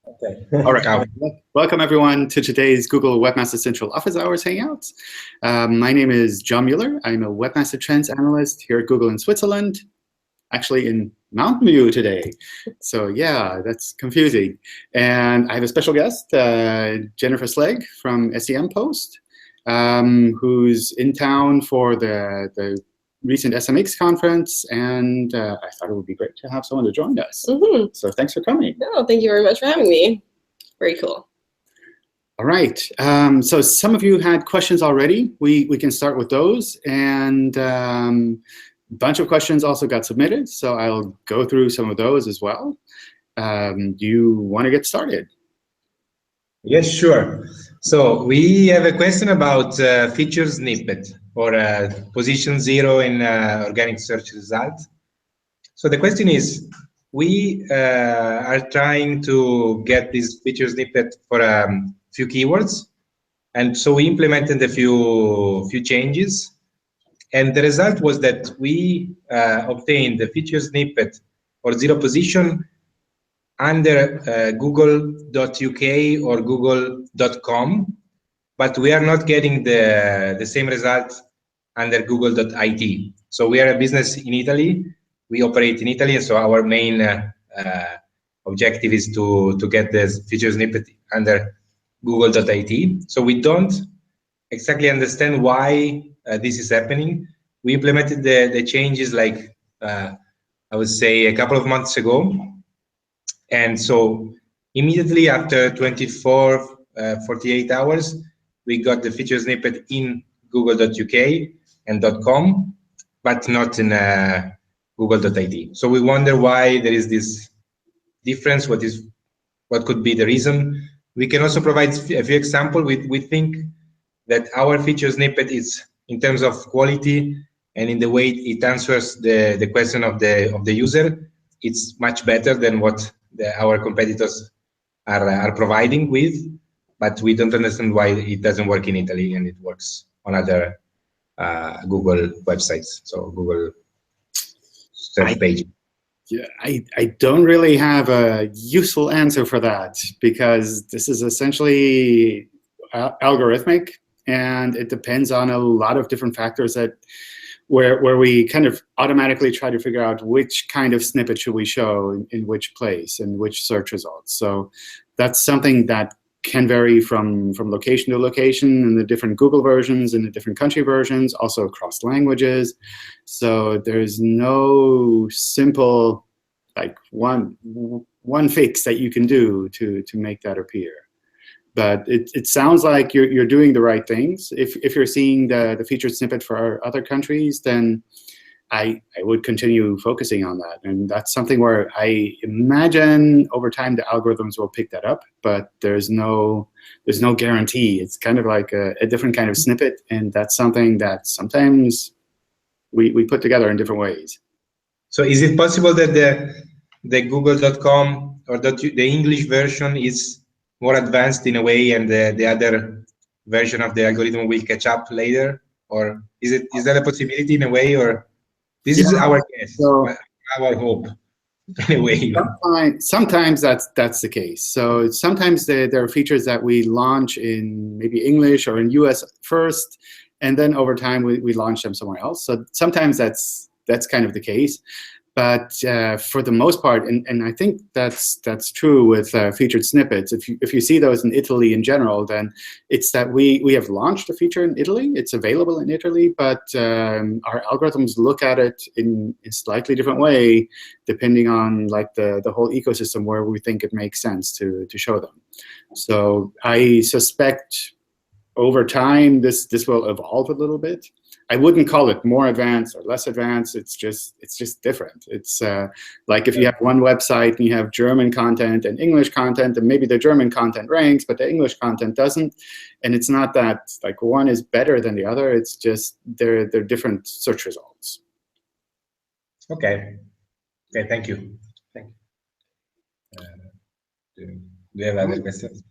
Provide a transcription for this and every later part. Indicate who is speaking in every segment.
Speaker 1: Okay.
Speaker 2: All right. Welcome, everyone, to today's Google Webmaster Central Office Hours Hangouts. My name is John Mueller. I'm a Webmaster Trends Analyst here at Google in Switzerland, actually in Mountain View today. So yeah, that's confusing. And I have a special guest, Jennifer Slegg from SEM Post, who's in town for the recent SMX conference, and I thought it would be great to have someone to join us. So thanks for coming.
Speaker 3: No, thank you very much for having me. Very cool.
Speaker 2: All right. So some of you had questions already. We can start with those, and a bunch of questions also got submitted. So I'll go through some of those as well. Do you want to get started?
Speaker 1: Yes, sure. So we have a question about feature snippet or position 0 in organic search results. So the question is, we are trying to get this feature snippet for a few keywords, and so we implemented a few changes, and the result was that we obtained the feature snippet for 0 position under google.uk or google.com, but we are not getting the same result under google.it. So we are a business in Italy. We operate in Italy, and so our main objective is to get this feature snippet under google.it. So we don't exactly understand why this is happening. We implemented the changes like, I would say, a couple of months ago. And so immediately after 24, 48 hours, we got the feature snippet in google.uk and .com, but not in google.it. So we wonder why there is this difference. What could be the reason? We can also provide a few examples. We think that our feature snippet is, in terms of quality and in the way it answers the question of the user, it's much better than what our competitors are providing with, but we don't understand why it doesn't work in Italy and it works on other Google websites, so Google search page.
Speaker 2: Yeah, I don't really have a useful answer for that, because this is essentially algorithmic, and it depends on a lot of different factors where we kind of automatically try to figure out which kind of snippet should we show in which place and which search results. So that's something that can vary from location to location in the different Google versions and the different country versions, also across languages. So there's no simple like one fix that you can do to make that appear. But it sounds like you're doing the right things. If you're seeing the featured snippet for other countries, then I would continue focusing on that. And that's something where I imagine over time the algorithms will pick that up, but there's no guarantee. It's kind of like a different kind of snippet, and that's something that sometimes we put together in different ways.
Speaker 1: So is it possible that the google.com or the English version is more advanced in a way, and the other version of the algorithm will catch up later? Or is that a possibility in a way? Or this is our guess, so, our hope in a way.
Speaker 2: Sometimes that's the case. So sometimes there are features that we launch in maybe English or in US first, and then over time we launch them somewhere else. So sometimes that's kind of the case. But for the most part, and I think that's true with featured snippets. If you see those in Italy in general, then it's that we have launched a feature in Italy. It's available in Italy, but our algorithms look at it in a slightly different way, depending on like the whole ecosystem where we think it makes sense to show them. So I suspect over time this will evolve a little bit. I wouldn't call it more advanced or less advanced. It's just different. It's like if you have one website and you have German content and English content, and maybe the German content ranks, but the English content doesn't. And it's not that like one is better than the other. It's just they're different search results.
Speaker 1: Okay. Okay. Thank you. Thank you. Do you have other questions?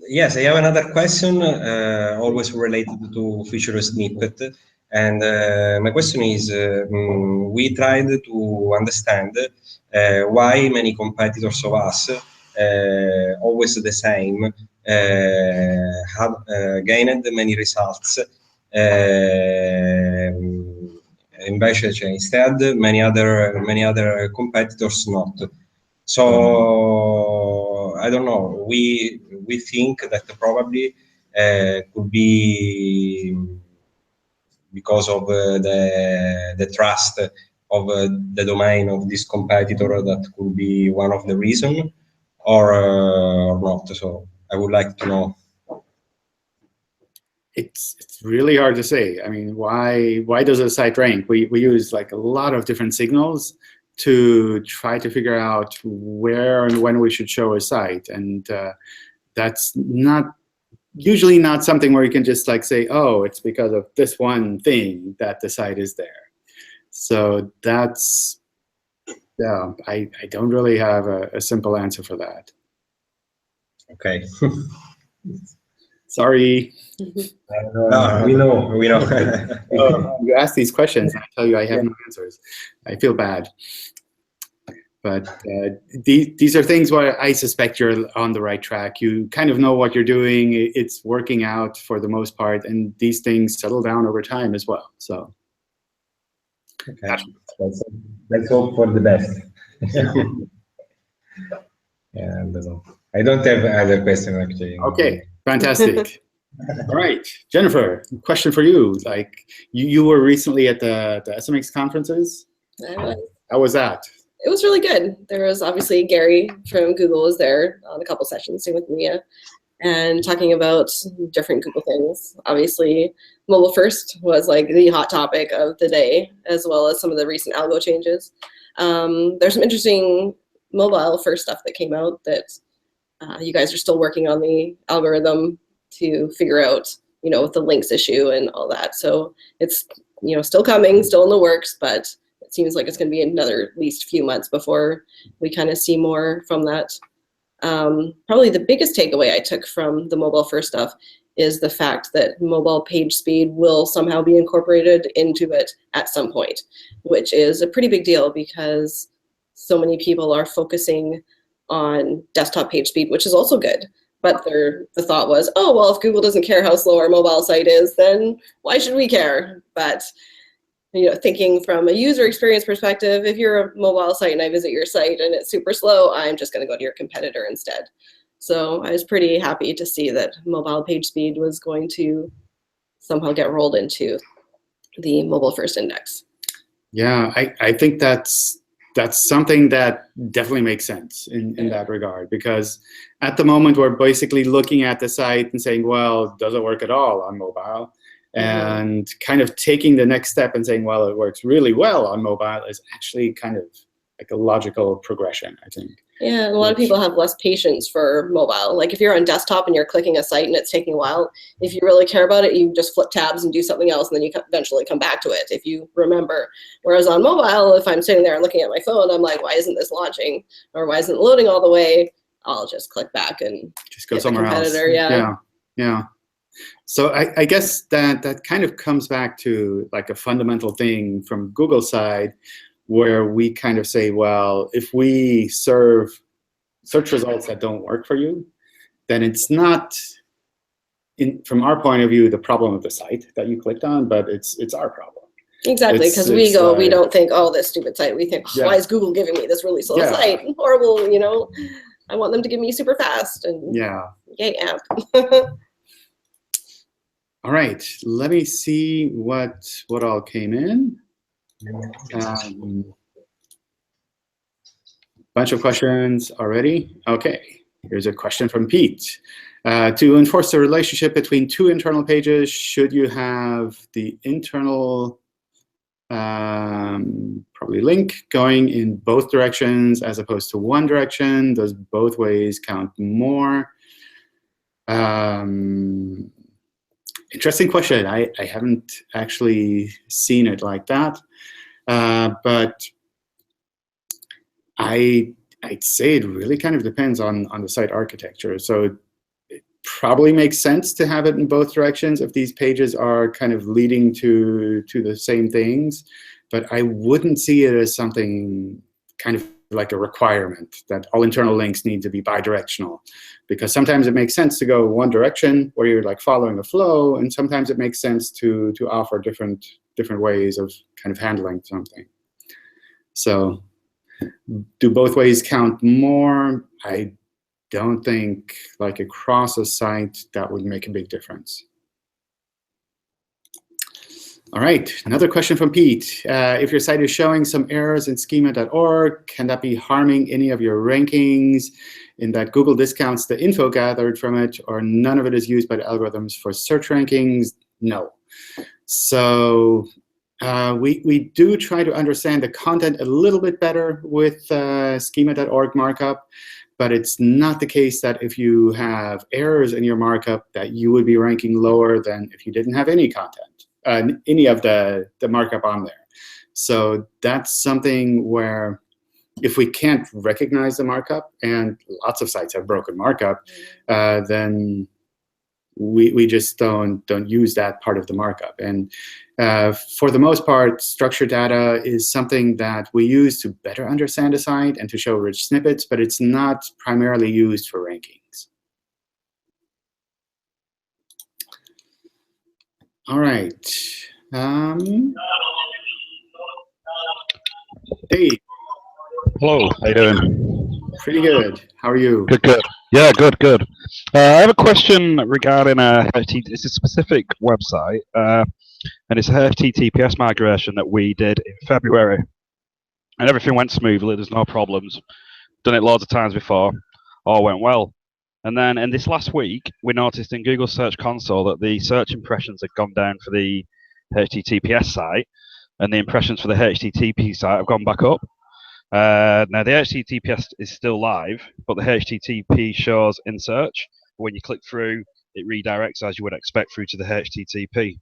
Speaker 4: Yes, I have another question, always related to feature snippet. And my question is, we tried to understand why many competitors of us always the same, have gained many results. Instead, many other competitors not. So I don't know. We think that probably could be because of the trust of the domain of this competitor, that could be one of the reason, or not. So I would like to know.
Speaker 2: It's really hard to say. I mean, why does a site rank? We use like a lot of different signals to try to figure out where and when we should show a site, and that's usually not something where you can just like say, oh, it's because of this one thing that the site is there. So that's, yeah, I don't really have a simple answer for that.
Speaker 4: Okay.
Speaker 2: Sorry.
Speaker 4: No, we know.
Speaker 2: You ask these questions, and I tell you I have no answers. I feel bad. But these are things where I suspect you're on the right track. You kind of know what you're doing. It's working out for the most part, and these things settle down over time as well. So,
Speaker 1: okay. Let's hope for the best. Yeah, I don't have other questions actually.
Speaker 2: Okay, fantastic. All right, Jennifer, question for you. Like you were recently at the SMX conferences.
Speaker 3: I was.
Speaker 2: How was that?
Speaker 3: It was really good. There was obviously Gary from Google was there on a couple sessions, same with Mia, and talking about different Google things. Obviously, mobile first was like the hot topic of the day, as well as some of the recent algo changes. There's some interesting mobile first stuff that came out that you guys are still working on the algorithm to figure out, with the links issue and all that. So it's, still coming, still in the works, but it seems like it's going to be another at least few months before we kind of see more from that. Probably the biggest takeaway I took from the mobile first stuff is the fact that mobile page speed will somehow be incorporated into it at some point, which is a pretty big deal because so many people are focusing on desktop page speed, which is also good. But the thought was, oh, well, if Google doesn't care how slow our mobile site is, then why should we care? But thinking from a user experience perspective, if you're a mobile site and I visit your site and it's super slow, I'm just going to go to your competitor instead. So I was pretty happy to see that mobile page speed was going to somehow get rolled into the mobile first index.
Speaker 2: Yeah, I think that's something that definitely makes sense in that regard, because at the moment we're basically looking at the site and saying, well, does it work at all on mobile? And kind of taking the next step and saying, well, it works really well on mobile is actually kind of like a logical progression, I think.
Speaker 3: Yeah, and a lot of people have less patience for mobile. Like if you're on desktop and you're clicking a site and it's taking a while, if you really care about it, you just flip tabs and do something else, and then you eventually come back to it if you remember. Whereas on mobile, if I'm sitting there and looking at my phone, I'm like, why isn't this launching? Or why isn't it loading all the way? I'll just click back and
Speaker 2: just go somewhere else. Yeah. So I guess that kind of comes back to like a fundamental thing from Google's side, where we kind of say, well, if we serve search results that don't work for you, then it's not, from our point of view, the problem of the site that you clicked on, but it's our problem.
Speaker 3: Exactly, because we don't think, oh, this stupid site. We think, why is Google giving me this really slow site? Horrible, I want them to give me super fast. And yay, app.
Speaker 2: All right, let me see what all came in. Bunch of questions already. Okay, here's a question from Pete. To enforce the relationship between two internal pages, should you have the internal probably link going in both directions as opposed to one direction? Does both ways count more? Interesting question. I haven't actually seen it like that, but I'd say it really kind of depends on the site architecture. So it probably makes sense to have it in both directions if these pages are kind of leading to the same things, but I wouldn't see it as something kind of like a requirement that all internal links need to be bidirectional, because sometimes it makes sense to go one direction where you're like following a flow, and sometimes it makes sense to offer different ways of kind of handling something. So do both ways count more? I don't think like across a site that would make a big difference. All right, another question from Pete. If your site is showing some errors in schema.org, can that be harming any of your rankings in that Google discounts the info gathered from it, or none of it is used by the algorithms for search rankings? No. So we do try to understand the content a little bit better with schema.org markup, but it's not the case that if you have errors in your markup that you would be ranking lower than if you didn't have any content, any of the markup on there. So that's something where if we can't recognize the markup, and lots of sites have broken markup, then we just don't use that part of the markup. And for the most part, structured data is something that we use to better understand a site and to show rich snippets, but it's not primarily used for rankings. All right. Hey.
Speaker 5: Hello, how you doing?
Speaker 2: Pretty good. How are you?
Speaker 5: Good, good. Yeah, good, good. I have a question regarding it's a specific website, and it's a HTTPS migration that we did in February, and everything went smoothly. There's no problems. Done it loads of times before. All went well. And then in this last week, we noticed in Google Search Console that the search impressions had gone down for the HTTPS site, and the impressions for the HTTP site have gone back up. Now the HTTPS is still live, but the HTTP shows in search. When you click through, it redirects as you would expect through to the HTTP.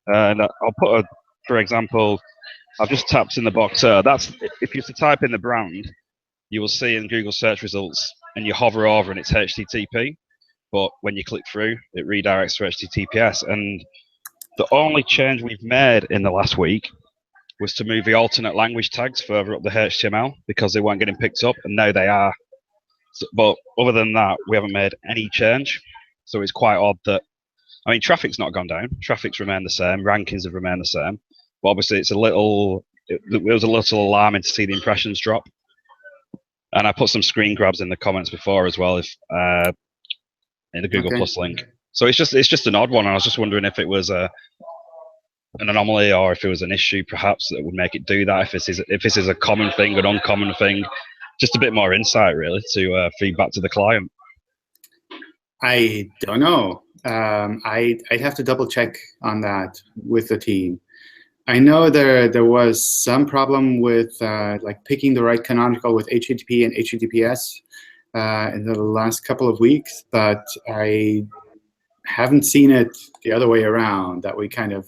Speaker 5: And I'll put for example, I've just tapped in the box. That's if you were to type in the brand, you will see in Google search results, and you hover over and it's HTTP. But when you click through, it redirects to HTTPS. And the only change we've made in the last week was to move the alternate language tags further up the HTML because they weren't getting picked up, and now they are. So, but other than that, we haven't made any change. So it's quite odd that, I mean, traffic's not gone down. Traffic's remained the same. Rankings have remained the same. But obviously, it was a little alarming to see the impressions drop. And I put some screen grabs in the comments before as well, if in the Google Plus link. So it's just an odd one. I was just wondering if it was an anomaly or if it was an issue perhaps that would make it do that. If this is a common thing, an uncommon thing, just a bit more insight really to feed back to the client.
Speaker 2: I don't know. I'd have to double check on that with the team. I know there was some problem with like picking the right canonical with HTTP and HTTPS in the last couple of weeks, but I haven't seen it the other way around, that we kind of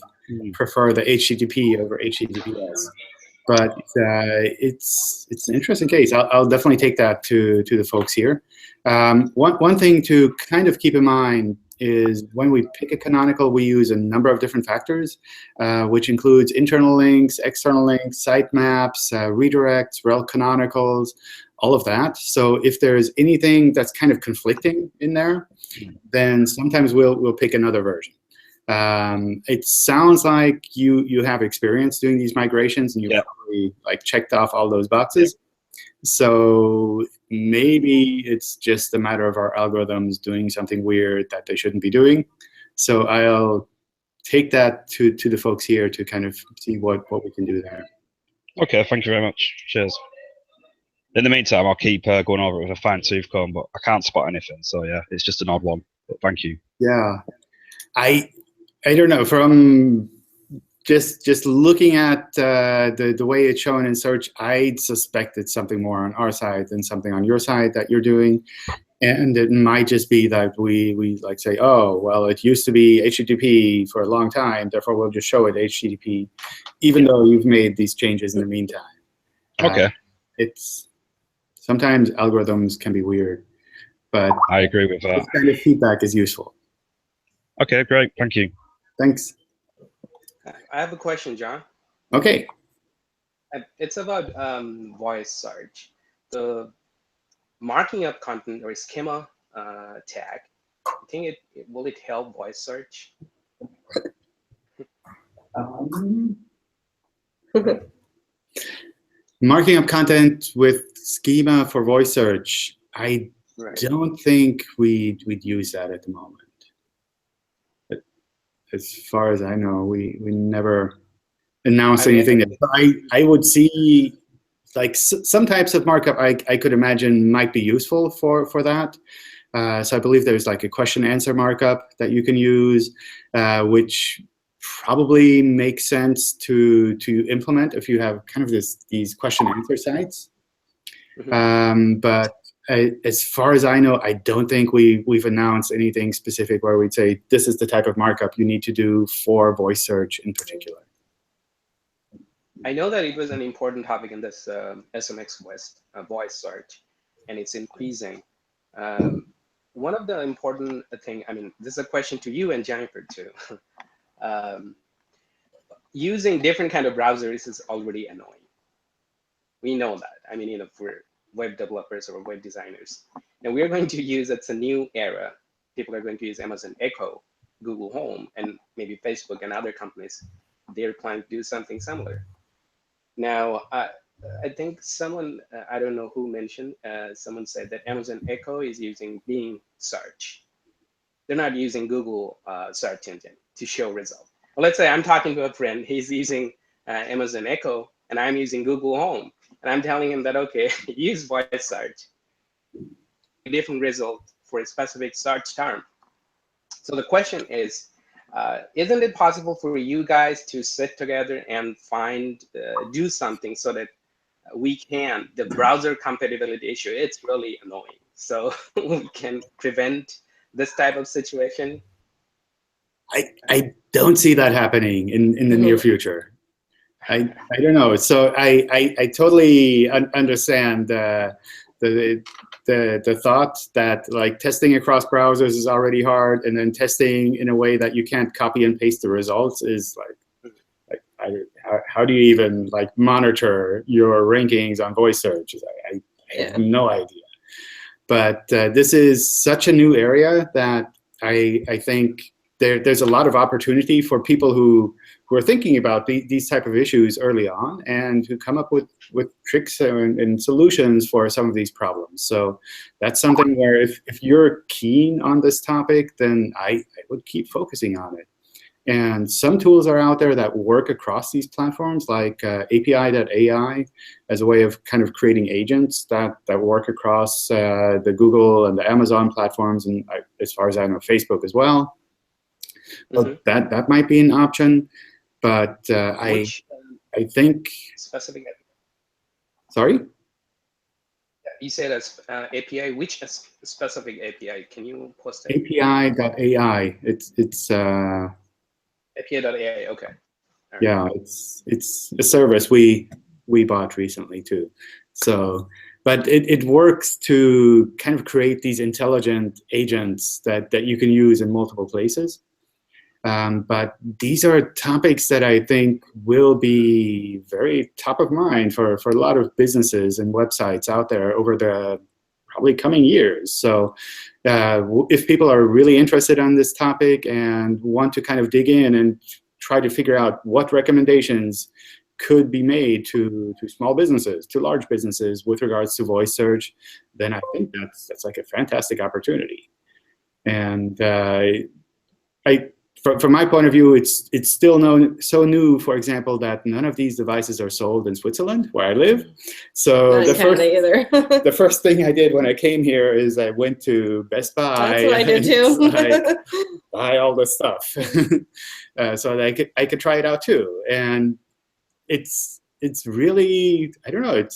Speaker 2: prefer the HTTP over HTTPS. But it's an interesting case. I'll definitely take that to the folks here. One thing to kind of keep in mind is when we pick a canonical, we use a number of different factors, which includes internal links, external links, sitemaps, redirects, rel canonicals, all of that. So if there's anything that's kind of conflicting in there, then sometimes we'll pick another version. It sounds like you have experience doing these migrations, and you probably like checked off all those boxes. So maybe it's just a matter of our algorithms doing something weird that they shouldn't be doing. So I'll take that to the folks here to kind of see what we can do there.
Speaker 5: Okay, thank you very much. Cheers. In the meantime, I'll keep going over it with a fine-tooth comb, but I can't spot anything. So yeah, it's just an odd one. But thank you.
Speaker 2: Yeah, I don't know, from just looking at the way it's shown in search, I'd suspect it's something more on our side than something on your side that you're doing. And it might just be that we like say, oh, well, it used to be HTTP for a long time, therefore we'll just show it HTTP, even though you've made these changes in the meantime.
Speaker 5: Okay.
Speaker 2: It's sometimes algorithms can be weird, but
Speaker 5: I agree with that.
Speaker 2: This kind of feedback is useful.
Speaker 5: Okay, great. Thank you.
Speaker 2: Thanks.
Speaker 6: I have a question, John.
Speaker 2: Okay.
Speaker 6: It's about voice search. the marking up content or schema tag, I think will it help voice search?
Speaker 2: Marking up content with schema for voice search, I don't think we'd use that at the moment. But as far as I know, we never announced anything. I would see like some types of markup I could imagine might be useful for that. So I believe there's like a question-answer markup that you can use, which probably makes sense to implement if you have kind of these question-answer sites. But as far as I know, I don't think we've announced anything specific where we'd say this is the type of markup you need to do for voice search in particular.
Speaker 6: I know that it was an important topic in this SMX West voice search, and it's increasing. One of the important thing, I mean, this is a question to you and Jennifer too. Using different kind of browsers is already annoying. We know that. I mean, for web developers or web designers, and we're going to use, it's a new era. People are going to use Amazon Echo, Google Home, and maybe Facebook and other companies. They're planning to do something similar. Now, I think someone, I don't know who mentioned, someone said that Amazon Echo is using Bing search. They're not using Google search engine to show results. Well, let's say I'm talking to a friend, he's using Amazon Echo, and I'm using Google Home. And I'm telling him that, okay, use voice search, a different result for a specific search term. So the question is, isn't it possible for you guys to sit together and do something so that we can, the browser compatibility issue, it's really annoying. So we can prevent this type of situation?
Speaker 2: I don't see that happening in the near future. I don't know. So I totally understand the thought that like testing across browsers is already hard, and then testing in a way that you can't copy and paste the results is like how do you even like monitor your rankings on voice search? I have no idea. But this is such a new area that I think there's a lot of opportunity for people who are thinking about these type of issues early on and who come up with tricks and solutions for some of these problems. So that's something where if you're keen on this topic, then I would keep focusing on it. And some tools are out there that work across these platforms, like API.ai, as a way of kind of creating agents that work across the Google and the Amazon platforms, and as far as I know, Facebook as well. But that might be an option. But I think
Speaker 6: specific.
Speaker 2: Sorry?
Speaker 6: You said as API. Which specific API? Can you post it?
Speaker 2: API.ai. It's
Speaker 6: API.ai. Okay. Right.
Speaker 2: Yeah, it's a service we bought recently too. So, but it works to kind of create these intelligent agents that you can use in multiple places. But these are topics that I think will be very top of mind for a lot of businesses and websites out there over the probably coming years. So if people are really interested on this topic and want to kind of dig in and try to figure out what recommendations could be made to small businesses, to large businesses with regards to voice search, then I think that's like a fantastic opportunity. And from my point of view, it's still so new, for example, that none of these devices are sold in Switzerland, where I live. So the first thing I did when I came here is I went to Best Buy.
Speaker 3: That's what I did too.
Speaker 2: Like, buy all this stuff, so that I could try it out too. And it's really, I don't know,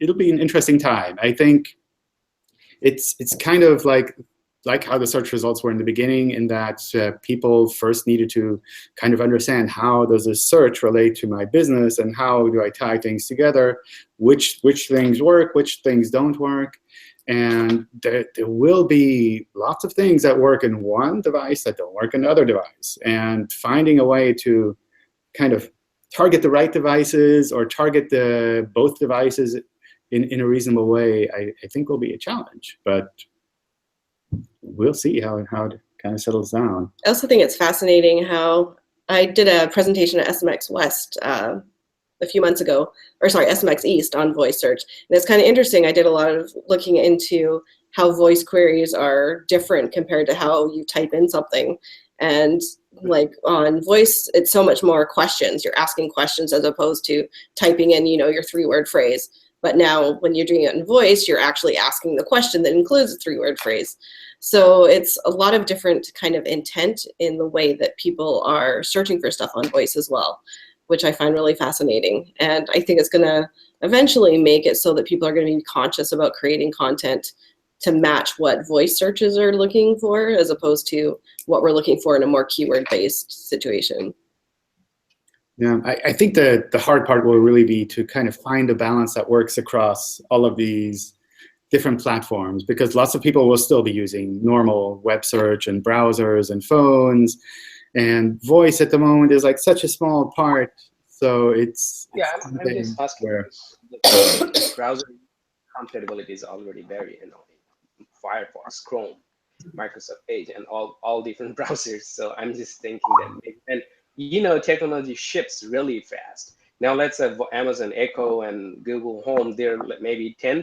Speaker 2: it'll be an interesting time. I think it's kind of like how the search results were in the beginning, in that people first needed to kind of understand, how does this search relate to my business, and how do I tie things together, which things work, which things don't work. And there will be lots of things that work in one device that don't work in another device. And finding a way to kind of target the right devices, or target both devices in a reasonable way, I think will be a challenge. But we'll see how it kind of settles down.
Speaker 3: I also think it's fascinating how I did a presentation at SMX West a few months ago, or sorry, SMX East on voice search. And it's kind of interesting. I did a lot of looking into how voice queries are different compared to how you type in something. And like on voice, it's so much more questions. You're asking questions as opposed to typing in, you know, your 3-word phrase. But now when you're doing it in voice, you're actually asking the question that includes a 3-word phrase. So it's a lot of different kind of intent in the way that people are searching for stuff on voice as well, which I find really fascinating. And I think it's going to eventually make it so that people are going to be conscious about creating content to match what voice searches are looking for, as opposed to what we're looking for in a more keyword-based situation.
Speaker 2: Yeah, I think the hard part will really be to kind of find a balance that works across all of these different platforms, because lots of people will still be using normal web search and browsers and phones, and voice at the moment is like such a small part. So it's
Speaker 6: I'm just asking.
Speaker 2: where
Speaker 6: The browser compatibility is already very annoying. Firefox, Chrome, Microsoft Edge, and all different browsers. So I'm just thinking that maybe, and you know, technology ships really fast. Now let's have Amazon Echo and Google Home. They're maybe $10,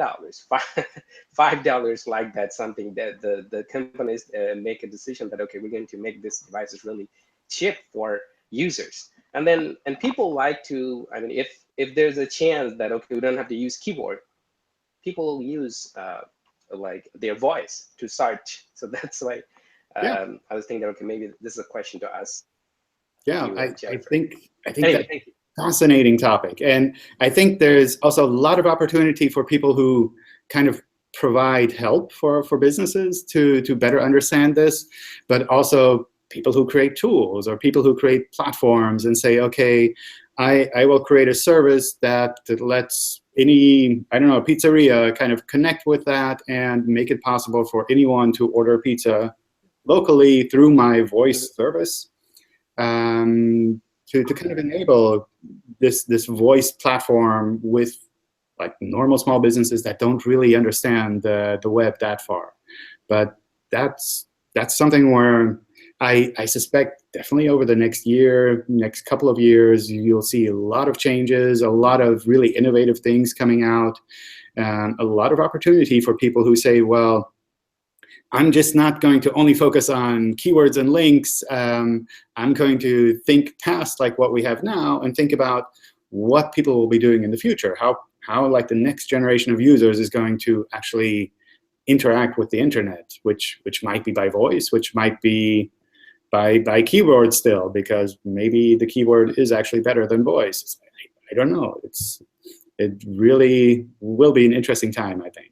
Speaker 6: $5 like that. Something that the companies make a decision that, okay, we're going to make this devices really cheap for users. And people like to, I mean, if there's a chance that, okay, we don't have to use keyboard, people use like their voice to search. So that's why I was thinking that, okay, maybe this is a question to us.
Speaker 2: Yeah, I think
Speaker 6: anyway,
Speaker 2: that's a fascinating topic. And I think there's also a lot of opportunity for people who kind of provide help for businesses to better understand this, but also people who create tools or people who create platforms and say, okay, I will create a service that lets any, I don't know, pizzeria kind of connect with that and make it possible for anyone to order pizza locally through my voice service. To kind of enable this voice platform with like normal small businesses that don't really understand the web that far. But that's something where I suspect definitely over the next couple of years, you'll see a lot of changes, a lot of really innovative things coming out, a lot of opportunity for people who say, well, I'm just not going to only focus on keywords and links. I'm going to think past like what we have now and think about what people will be doing in the future, how like the next generation of users is going to actually interact with the internet, which might be by voice, which might be by keyword still, because maybe the keyword is actually better than voice. I don't know. It really will be an interesting time, I think.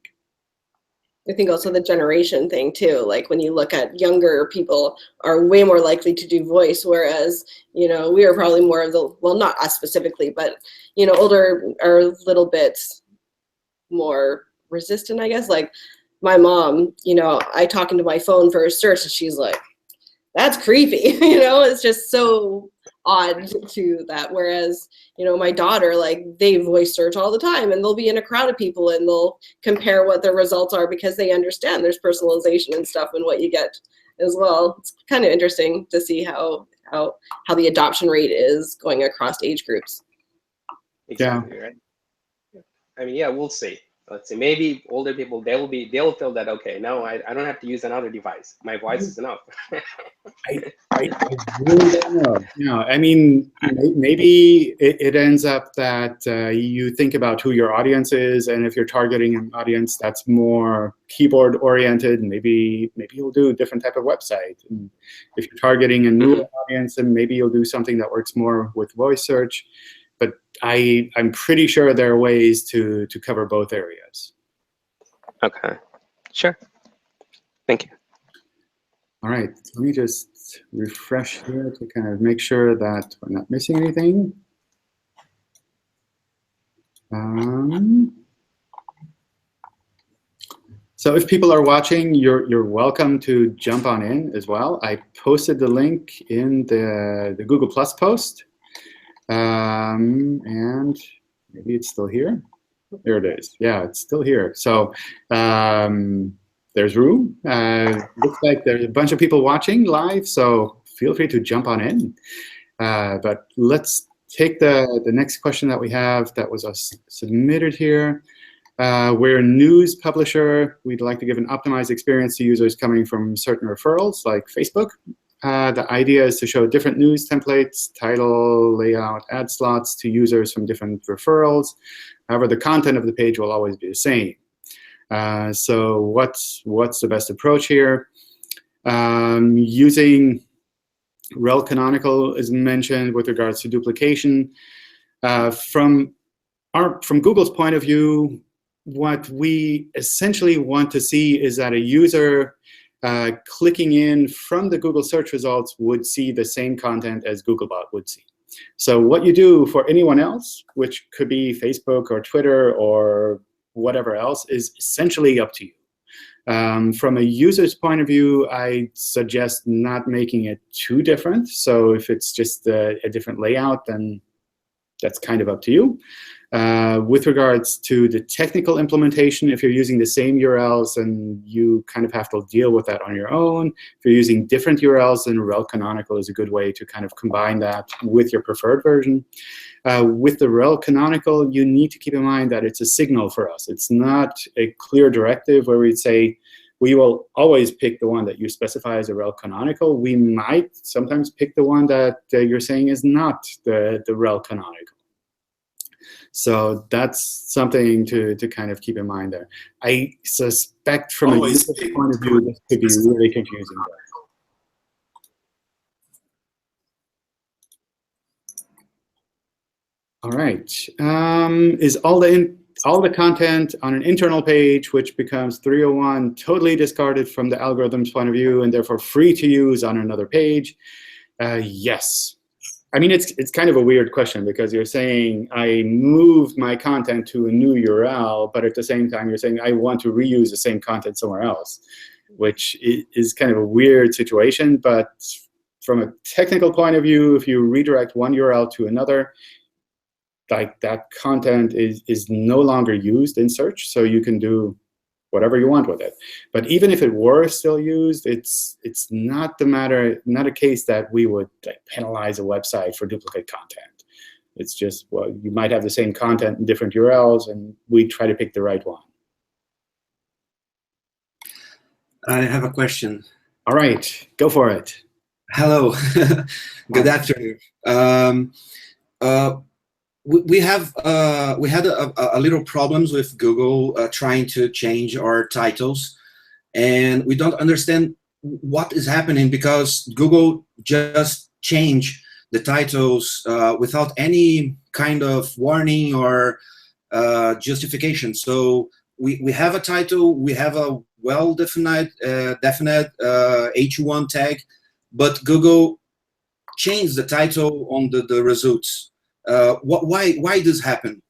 Speaker 3: I think also the generation thing too, like when you look at younger people are way more likely to do voice, whereas, you know, we are probably more of the, well, not us specifically, but, you know, older are a little bit more resistant, I guess. Like my mom, you know, I talk into my phone for a search and she's like, that's creepy, you know, it's just so odd to that. Whereas, you know, my daughter, like they voice search all the time and they'll be in a crowd of people and they'll compare what their results are because they understand there's personalization and stuff and what you get as well. It's kind of interesting to see how the adoption rate is going across age groups.
Speaker 6: Exactly, right? I mean, yeah, we'll see. Let's see. Maybe older people, they'll feel that, okay, no, I don't have to use another device. My voice is enough.
Speaker 2: I really don't know. No, I mean, maybe it ends up that you think about who your audience is, and if you're targeting an audience that's more keyboard oriented, maybe you'll do a different type of website. And if you're targeting a new audience, then maybe you'll do something that works more with voice search. But I'm pretty sure there are ways to cover both areas.
Speaker 6: Okay, sure. Thank you.
Speaker 2: All right, let me just refresh here to kind of make sure that we're not missing anything. So if people are watching, you're welcome to jump on in as well. I posted the link in the Google Plus post. And maybe it's still here. There it is. Yeah, it's still here. So there's room. Looks like there's a bunch of people watching live, so feel free to jump on in. But let's take the next question that we have that was submitted here. We're a news publisher. We'd like to give an optimized experience to users coming from certain referrals, like Facebook. The idea is to show different news templates, title, layout, ad slots to users from different referrals. However, the content of the page will always be the same. So what's the best approach here? Using rel canonical is mentioned with regards to duplication. From Google's point of view, what we essentially want to see is that a user clicking in from the Google search results would see the same content as Googlebot would see. So what you do for anyone else, which could be Facebook or Twitter or whatever else, is essentially up to you. From a user's point of view, I suggest not making it too different. So if it's just a different layout, then that's kind of up to you. With regards to the technical implementation, if you're using the same URLs, then you kind of have to deal with that on your own. If you're using different URLs, then rel canonical is a good way to kind of combine that with your preferred version. With the rel canonical, you need to keep in mind that it's a signal for us. It's not a clear directive where we'd say, we will always pick the one that you specify as a rel canonical. We might sometimes pick the one that you're saying is not the rel canonical. So that's something to kind of keep in mind there. I suspect from a user point of view, this could be really confusing there. All right. Is all the content on an internal page, which becomes 301, totally discarded from the algorithm's point of view and therefore free to use on another page? Yes. I mean, it's kind of a weird question because you're saying I moved my content to a new URL, but at the same time you're saying I want to reuse the same content somewhere else, which is kind of a weird situation. But from a technical point of view, if you redirect one URL to another, like that content is no longer used in search, so you can do whatever you want with it. But even if it were still used, it's not a case that we would like penalize a website for duplicate content. It's just, well, you might have the same content in different URLs, and we try to pick the right one.
Speaker 7: I have a question.
Speaker 2: All right, go for it.
Speaker 7: Hello. Good afternoon. We had a little problems with Google trying to change our titles, and we don't understand what is happening because Google just changed the titles without any kind of warning or justification. So we have a title, we have a well-defined definite H1 tag, but Google changed the title on the results. Why does happen?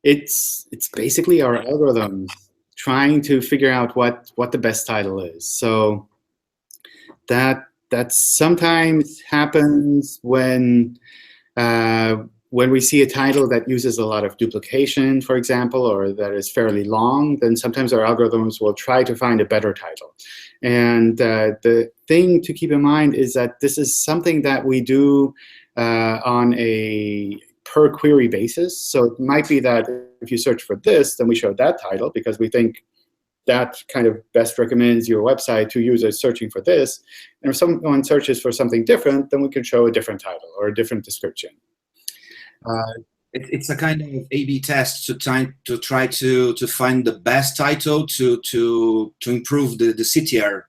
Speaker 2: It's basically our algorithm trying to figure out what the best title is. So that sometimes happens when we see a title that uses a lot of duplication, for example, or that is fairly long, then sometimes our algorithms will try to find a better title. And the thing to keep in mind is that this is something that we do on a per query basis. So it might be that if you search for this, then we show that title because we think that kind of best recommends your website to users searching for this. And if someone searches for something different, then we can show a different title or a different description.
Speaker 7: It's a kind of A/B test to try to find the best title to improve the CTR.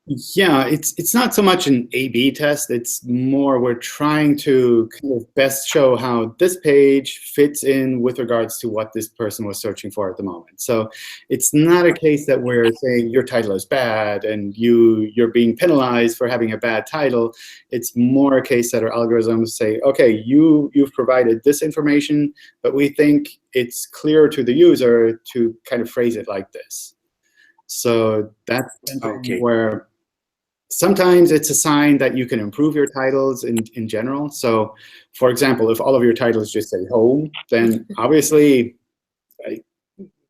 Speaker 2: Yeah, it's not so much an A/B test. It's more we're trying to kind of best show how this page fits in with regards to what this person was searching for at the moment. So it's not a case that we're saying your title is bad and you're being penalized for having a bad title. It's more a case that our algorithms say, okay, you've provided this information, but we think it's clear to the user to kind of phrase it like this. So that's
Speaker 7: okay.
Speaker 2: where sometimes it's a sign that you can improve your titles in general. So, for example, if all of your titles just say home, then obviously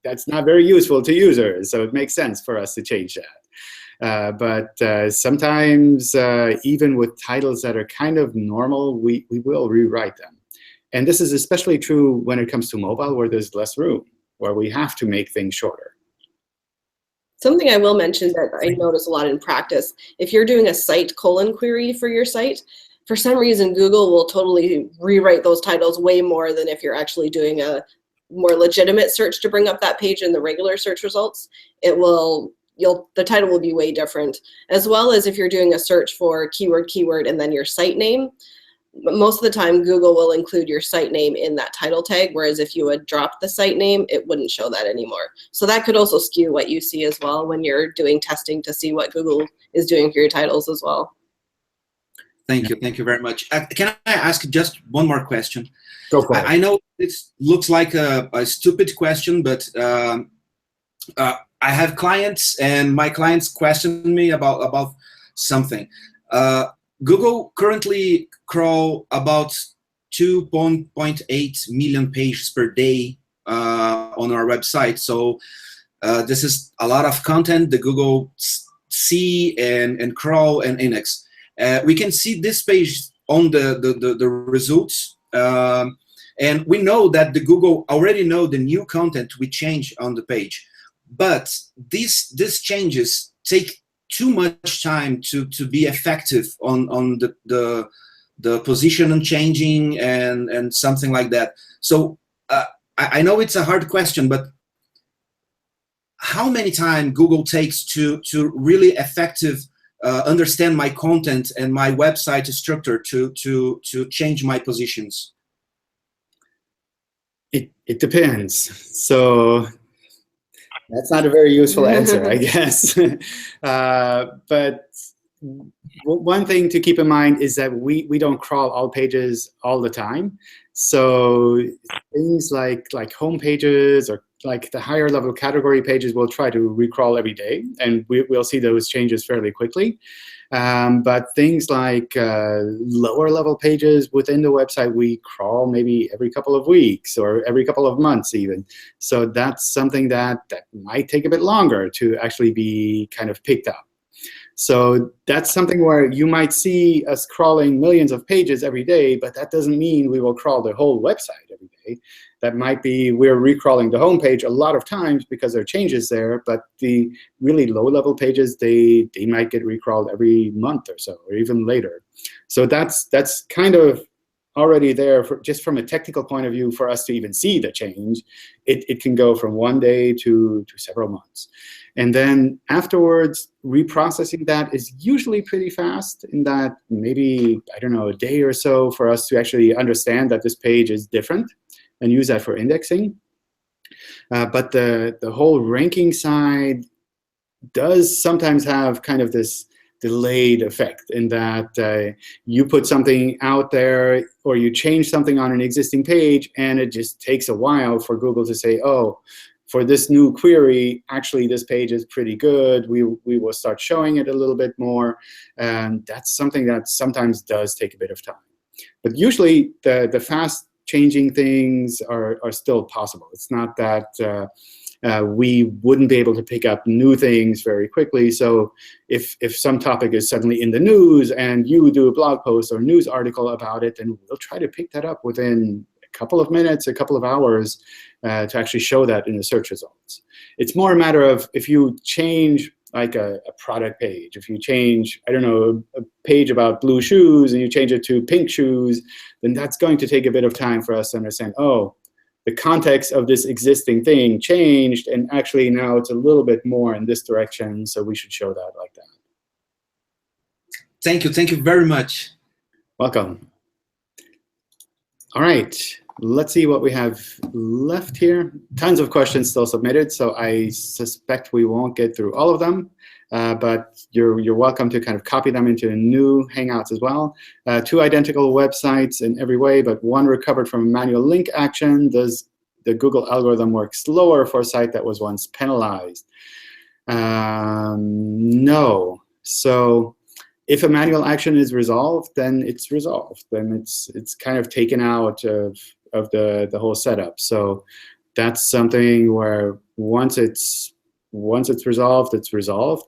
Speaker 2: that's not very useful to users. So it makes sense for us to change that. But sometimes, even with titles that are kind of normal, we will rewrite them. And this is especially true when it comes to mobile, where there's less room, where we have to make things shorter.
Speaker 3: Something I will mention that I notice a lot in practice, if you're doing a site colon query for your site, for some reason, Google will totally rewrite those titles way more than if you're actually doing a more legitimate search to bring up that page in the regular search results. It will, the title will be way different, as well as if you're doing a search for keyword, and then your site name. But most of the time, Google will include your site name in that title tag, whereas if you had dropped the site name, it wouldn't show that anymore. So that could also skew what you see as well when you're doing testing to see what Google is doing for your titles as well.
Speaker 7: Thank you very much. Can I ask just one more question?
Speaker 2: Go for it.
Speaker 7: I know it looks like a stupid question, but I have clients, and my clients question me about something. Google currently crawl about 2.8 million pages per day on our website. So this is a lot of content that Google see and crawl and index. We can see this page on the results. And we know that the Google already know the new content we change on the page. But these changes take too much time to be effective on the position and changing and something like that. So I know it's a hard question, but how many time Google takes to really effective understand my content and my website structure to change my positions?
Speaker 2: It depends. So that's not a very useful answer, I guess. But one thing to keep in mind is that we don't crawl all pages all the time. So things like home pages or like the higher level category pages, we'll try to recrawl every day, and we'll see those changes fairly quickly. But things like lower level pages within the website, we crawl maybe every couple of weeks or every couple of months even. So that's something that might take a bit longer to actually be kind of picked up. So that's something where you might see us crawling millions of pages every day, but that doesn't mean we will crawl the whole website every day. That might be we're recrawling the home page a lot of times because there are changes there, but the really low-level pages, they might get recrawled every month or so, or even later. So that's kind of already there just from a technical point of view for us to even see the change. It can go from one day to several months. And then afterwards, reprocessing that is usually pretty fast in that maybe, I don't know, a day or so for us to actually understand that this page is different and use that for indexing. But the whole ranking side does sometimes have kind of this delayed effect in that you put something out there or you change something on an existing page, and it just takes a while for Google to say, oh, for this new query, actually this page is pretty good. We will start showing it a little bit more. And that's something that sometimes does take a bit of time. But usually the fast changing things are still possible. It's not that we wouldn't be able to pick up new things very quickly. So if some topic is suddenly in the news and you do a blog post or news article about it, then we'll try to pick that up within a couple of minutes, a couple of hours to actually show that in the search results. It's more a matter of if you change like a product page, if you change, I don't know, a page about blue shoes and you change it to pink shoes, then that's going to take a bit of time for us to understand, oh, the context of this existing thing changed, and actually now it's a little bit more in this direction, so we should show that like that.
Speaker 7: Thank you very much.
Speaker 2: Welcome. All right, let's see what we have left here. Tons of questions still submitted, so I suspect we won't get through all of them. But you're welcome to kind of copy them into new Hangouts as well. 2 identical websites in every way, but one recovered from a manual link action. Does the Google algorithm work slower for a site that was once penalized? No. So if a manual action is resolved, then it's resolved. Then it's kind of taken out of the whole setup. So that's something where once it's resolved, it's resolved.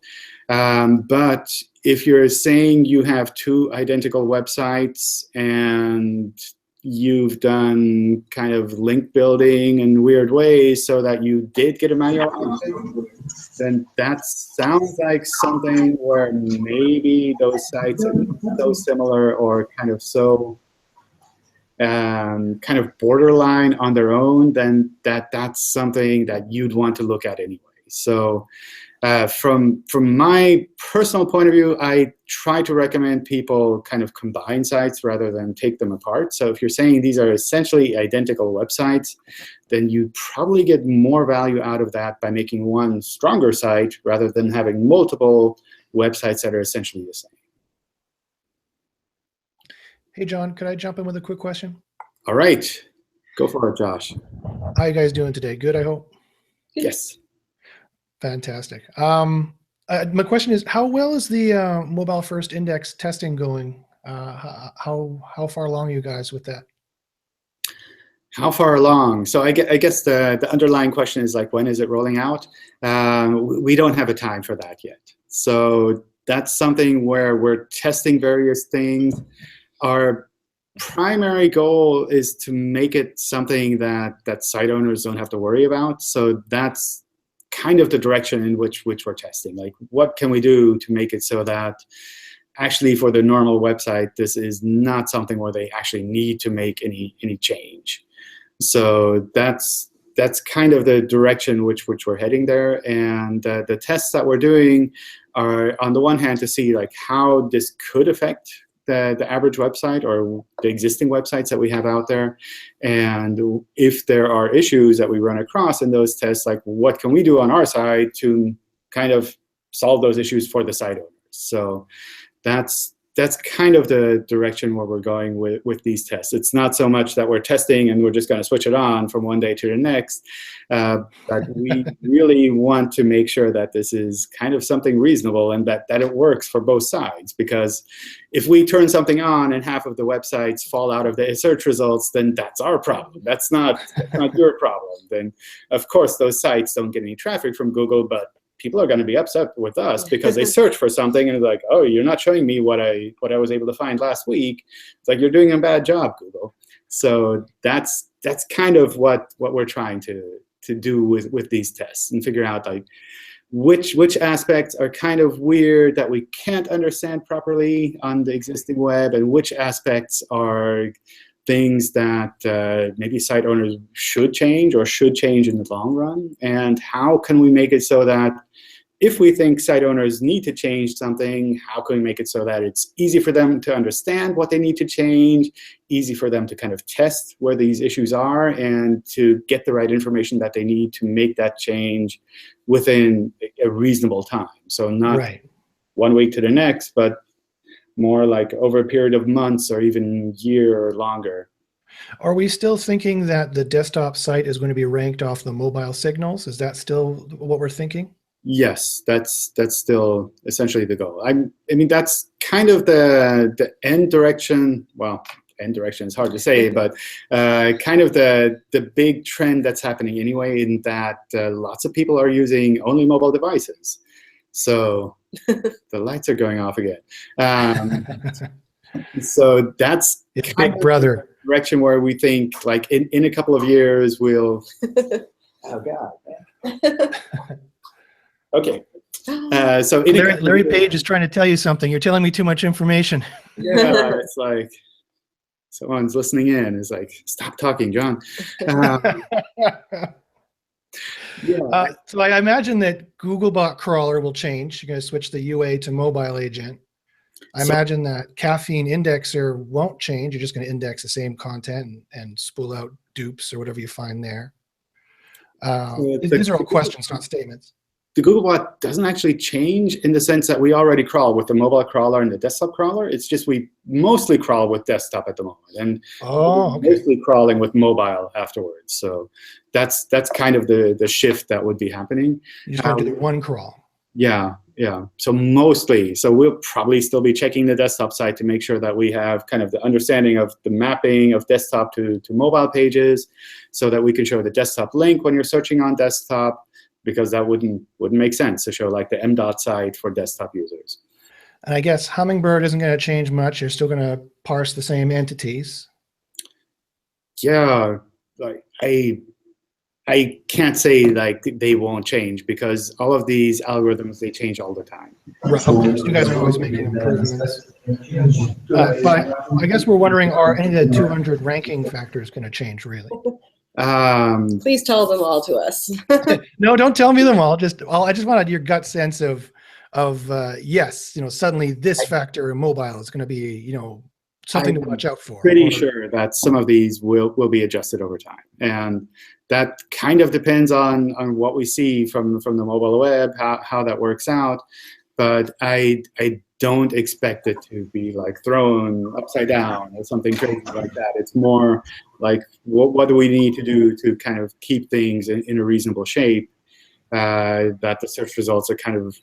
Speaker 2: But if you're saying you have two identical websites and you've done kind of link building in weird ways so that you did get a manual action, then that sounds like something where maybe those sites are so similar or kind of so kind of borderline on their own, then that's something that you'd want to look at anyway. So from my personal point of view, I try to recommend people kind of combine sites rather than take them apart. So if you're saying these are essentially identical websites, then you probably get more value out of that by making one stronger site rather than having multiple websites that are essentially the same.
Speaker 8: Hey, John, could I jump in with a quick question?
Speaker 2: All right. Go for it, Josh.
Speaker 8: How you guys doing today? Good, I hope?
Speaker 2: Yes.
Speaker 8: Fantastic. My question is, how well is the mobile first index testing going? How far along are you guys with that?
Speaker 2: How far along? So I guess the underlying question is like, when is it rolling out? We don't have a time for that yet. So that's something where we're testing various things. Our primary goal is to make it something that site owners don't have to worry about. So that's kind of the direction in which we're testing. Like, what can we do to make it so that actually for the normal website, this is not something where they actually need to make any change. So that's kind of the direction which we're heading there. And the tests that we're doing are, on the one hand, to see like how this could affect the average website or the existing websites that we have out there. And if there are issues that we run across in those tests, like what can we do on our side to kind of solve those issues for the site owners? So that's kind of the direction where we're going with these tests. It's not so much that we're testing and we're just going to switch it on from one day to the next, but we really want to make sure that this is kind of something reasonable and that it works for both sides. Because if we turn something on and half of the websites fall out of the search results, then that's our problem. That's not your problem. Then, of course, those sites don't get any traffic from Google, but people are going to be upset with us because they search for something and it's like, oh, you're not showing me what I was able to find last week. It's like, you're doing a bad job, Google. So that's kind of what we're trying to do with these tests and figure out like which aspects are kind of weird that we can't understand properly on the existing web, and which aspects are things that maybe site owners should change or should change in the long run, and how can we make it so that if we think site owners need to change something, how can we make it so that it's easy for them to understand what they need to change, easy for them to kind of test where these issues are, and to get the right information that they need to make that change within a reasonable time. So not one week to the next, but more like over a period of months or even year or longer.
Speaker 8: Are we still thinking that the desktop site is going to be ranked off the mobile signals? Is that still what we're thinking?
Speaker 2: Yes, that's still essentially the goal. I mean, that's kind of the end direction. Well, end direction is hard to say, but kind of the big trend that's happening anyway, in that lots of people are using only mobile devices. So the lights are going off again. So that's
Speaker 8: it's Big Brother
Speaker 2: the direction where we think, like, in a couple of years, we'll. Oh God. Okay. So
Speaker 8: Larry Page is trying to tell you something. You're telling me too much information.
Speaker 2: Yeah, it's like someone's listening in. It's like, stop talking, John.
Speaker 8: So I imagine that Googlebot crawler will change. You're going to switch the UA to mobile agent. I imagine that caffeine indexer won't change. You're just going to index the same content and spool out dupes or whatever you find there. These are all questions, not statements.
Speaker 2: The Googlebot doesn't actually change in the sense that we already crawl with the mobile crawler and the desktop crawler. It's just we mostly crawl with desktop at the moment, and mostly crawling with mobile afterwards. So that's kind of the shift that would be happening.
Speaker 8: You just have to do one crawl.
Speaker 2: Yeah, Yeah, so mostly. So we'll probably still be checking the desktop side to make sure that we have kind of the understanding of the mapping of desktop to mobile pages, so that we can show the desktop link when you're searching on desktop, because that wouldn't make sense to show like the m.dot site for desktop users.
Speaker 8: And I guess Hummingbird isn't going to change much. You're still going to parse the same entities.
Speaker 2: Yeah, like I can't say like they won't change, because all of these algorithms, they change all the time.
Speaker 8: Right. Okay. So you guys are always making improvements. But I guess we're wondering, are any of the 200 ranking factors going to change really?
Speaker 3: Please tell them all to us.
Speaker 8: No, don't tell me them all. I just wanted your gut sense of yes, suddenly this factor in mobile is going to be, something to watch out for.
Speaker 2: Pretty sure that some of these will be adjusted over time, and that kind of depends on what we see from the mobile web, how that works out. But I don't expect it to be like thrown upside down or something crazy like that. It's more like what do we need to do to kind of keep things in a reasonable shape, that the search results are kind of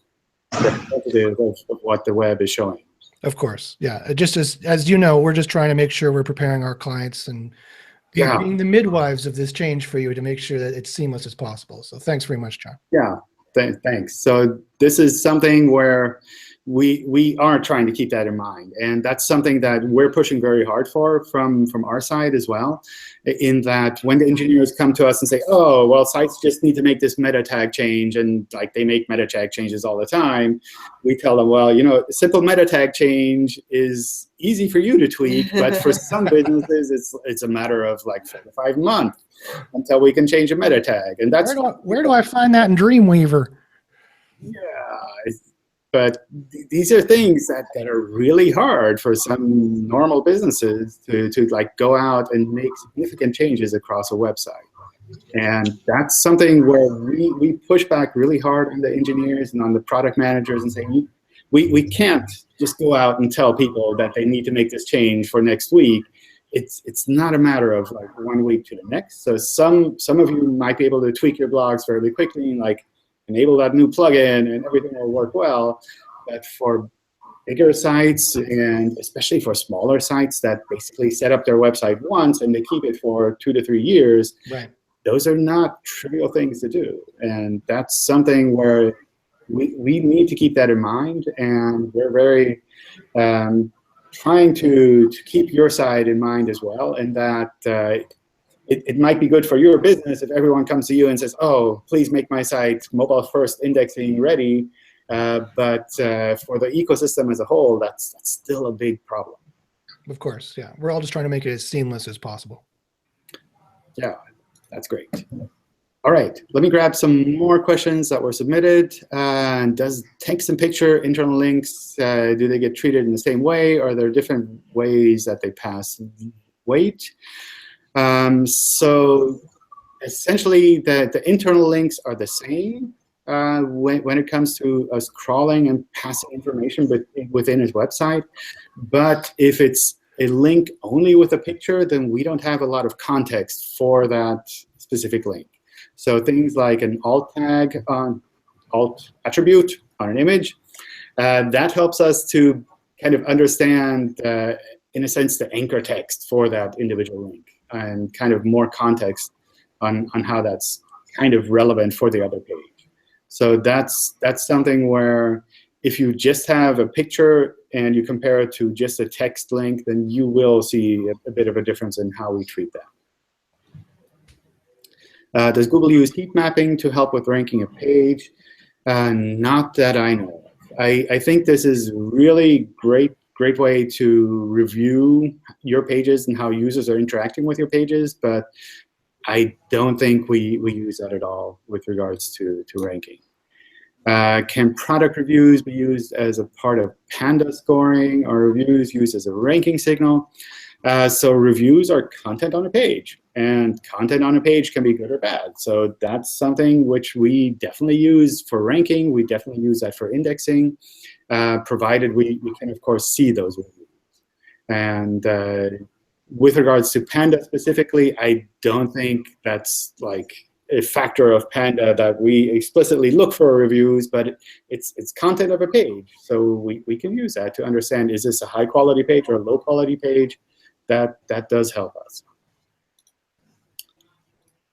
Speaker 2: representative of what the web is showing.
Speaker 8: Of course, yeah. Just as you know, we're just trying to make sure we're preparing our clients and being the midwives of this change for you to make sure that it's seamless as possible. So thanks very much, John.
Speaker 2: Yeah, thanks. So this is something where we are trying to keep that in mind, and that's something that we're pushing very hard for from our side as well, in that when the engineers come to us and say, oh, well, sites just need to make this meta tag change, and like they make meta tag changes all the time, we tell them, well, a simple meta tag change is easy for you to tweak, but for some businesses it's a matter of like 4 to 5 months until we can change a meta tag. And that's
Speaker 8: where do I find that in Dreamweaver?
Speaker 2: Yeah, but these are things that are really hard for some normal businesses to like go out and make significant changes across a website. And that's something where we push back really hard on the engineers and on the product managers and say, we can't just go out and tell people that they need to make this change for next week. It's not a matter of like 1 week to the next. So some of you might be able to tweak your blogs fairly quickly and like enable that new plugin and everything will work well. But for bigger sites, and especially for smaller sites that basically set up their website once and they keep it for 2 to 3 years,
Speaker 8: right,
Speaker 2: those are not trivial things to do. And that's something where we need to keep that in mind, and we're very trying to keep your side in mind as well, and that it might be good for your business if everyone comes to you and says, oh, please make my site mobile first indexing ready. But for the ecosystem as a whole, that's still a big problem.
Speaker 8: Of course, yeah. We're all just trying to make it as seamless as possible.
Speaker 2: Yeah, that's great. All right, let me grab some more questions that were submitted. Does text and picture internal links, do they get treated in the same way, or are there different ways that they pass weight? So essentially, the internal links are the same when it comes to us crawling and passing information within his website. But if it's a link only with a picture, then we don't have a lot of context for that specific link. So things like an alt tag, alt attribute on an image, that helps us to kind of understand, in a sense, the anchor text for that individual link, and kind of more context on how that's kind of relevant for the other page. So that's something where if you just have a picture and you compare it to just a text link, then you will see a bit of a difference in how we treat that. Does Google use heat mapping to help with ranking a page? Not that I know of. I think this is really great way to review your pages and how users are interacting with your pages, but I don't think we use that at all with regards to ranking. Can product reviews be used as a part of Panda scoring, or reviews used as a ranking signal? So reviews are content on a page, and content on a page can be good or bad. So that's something which we definitely use for ranking. We definitely use that for indexing, provided we can, of course, see those reviews. And with regards to Panda specifically, I don't think that's like a factor of Panda that we explicitly look for reviews, but it's content of a page. So we can use that to understand, is this a high quality page or a low quality page? That does help us.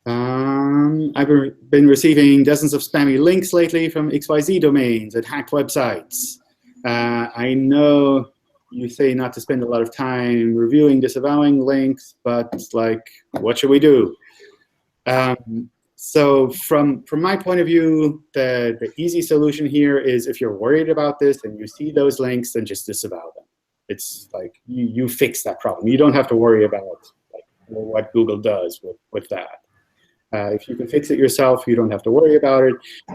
Speaker 2: I've been receiving dozens of spammy links lately from XYZ domains at hacked websites. I know you say not to spend a lot of time reviewing disavowing links, but like, what should we do? So from my point of view, the easy solution here is, if you're worried about this and you see those links, then just disavow them. It's like you fix that problem. You don't have to worry about like what Google does with that. If you can fix it yourself, you don't have to worry about it.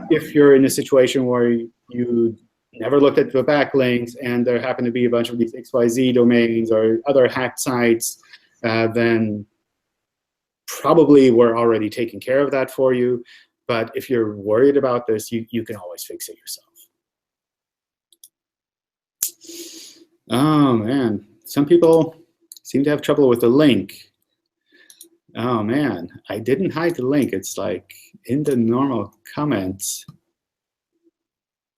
Speaker 2: If you're in a situation where you never looked at the backlinks and there happen to be a bunch of these XYZ domains or other hacked sites, then probably we're already taking care of that for you. But if you're worried about this, you can always fix it yourself. Oh, man. Some people seem to have trouble with the link. Oh, man. I didn't hide the link. It's like in the normal comments.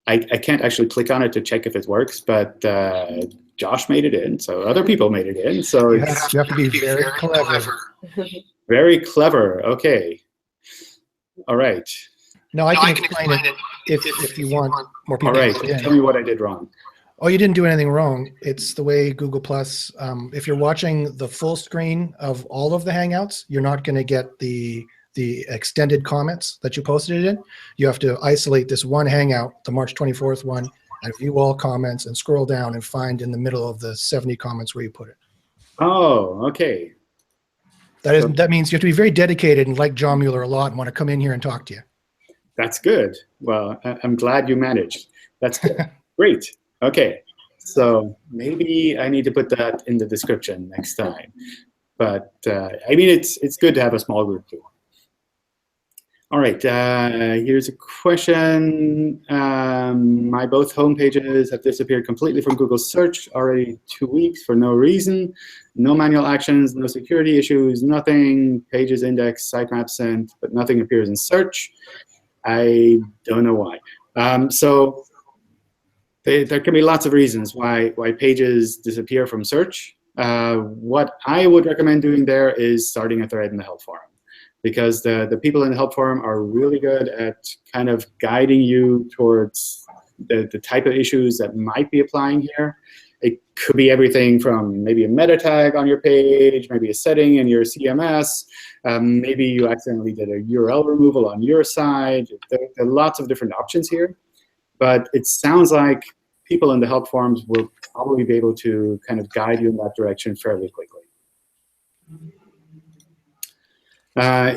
Speaker 2: I can't actually click on it to check if it works, but Josh made it in, so other people made it in. So
Speaker 8: you have to be very clever.
Speaker 2: Very clever. Okay. All right.
Speaker 8: No, I can explain it if you want more people.
Speaker 2: All right. Tell me what I did wrong.
Speaker 8: Oh, you didn't do anything wrong. It's the way Google Plus. If you're watching the full screen of all of the Hangouts, you're not going to get the extended comments that you posted it in. You have to isolate this one Hangout, the March 24th one, and view all comments and scroll down and find in the middle of the 70 comments where you put it.
Speaker 2: Oh, okay.
Speaker 8: That means you have to be very dedicated and like John Mueller a lot and want to come in here and talk to you.
Speaker 2: That's good. Well, I'm glad you managed. That's good. Great. Okay. So maybe I need to put that in the description next time. But I mean, it's good to have a small group too. All right, here's a question. My both home pages have disappeared completely from Google search already 2 weeks for no reason. No manual actions, no security issues, nothing. Pages indexed, sitemaps sent, but nothing appears in search. I don't know why. So there can be lots of reasons why pages disappear from search. What I would recommend doing there is starting a thread in the help forum, because the people in the help forum are really good at kind of guiding you towards the type of issues that might be applying here. It could be everything from maybe a meta tag on your page, maybe a setting in your CMS, maybe you accidentally did a URL removal on your side. There are lots of different options here, but it sounds like people in the help forums will probably be able to kind of guide you in that direction fairly quickly.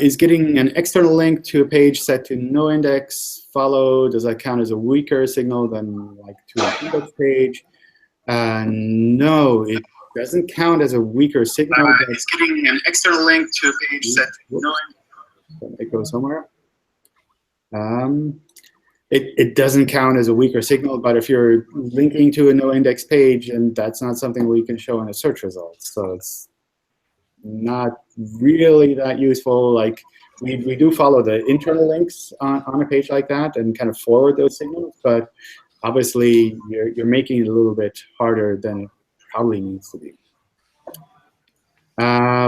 Speaker 2: Is getting an external link to a page set to no index follow, does that count as a weaker signal than like to an index page? No, it doesn't count as a weaker signal. Is getting an external link to a page set to no index. It goes somewhere. It doesn't count as a weaker signal, but if you're linking to a no index page, and that's not something we can show in the search results. So it's not really that useful. Like we do follow the internal links on a page like that and kind of forward those signals, but obviously you're making it a little bit harder than it probably needs to be.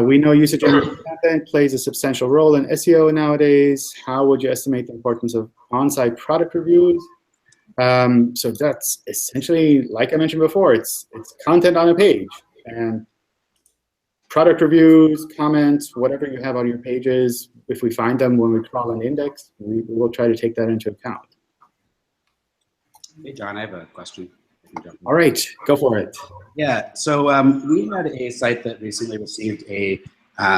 Speaker 2: We know user-generated content plays a substantial role in SEO nowadays. How would you estimate the importance of on-site product reviews? So that's essentially, like I mentioned before, it's content on a page. And product reviews, comments, whatever you have on your pages, if we find them when we crawl an index, we will try to take that into account.
Speaker 9: Hey, John, I have a question.
Speaker 2: All right, go for it.
Speaker 9: Yeah, so we had a site that recently received a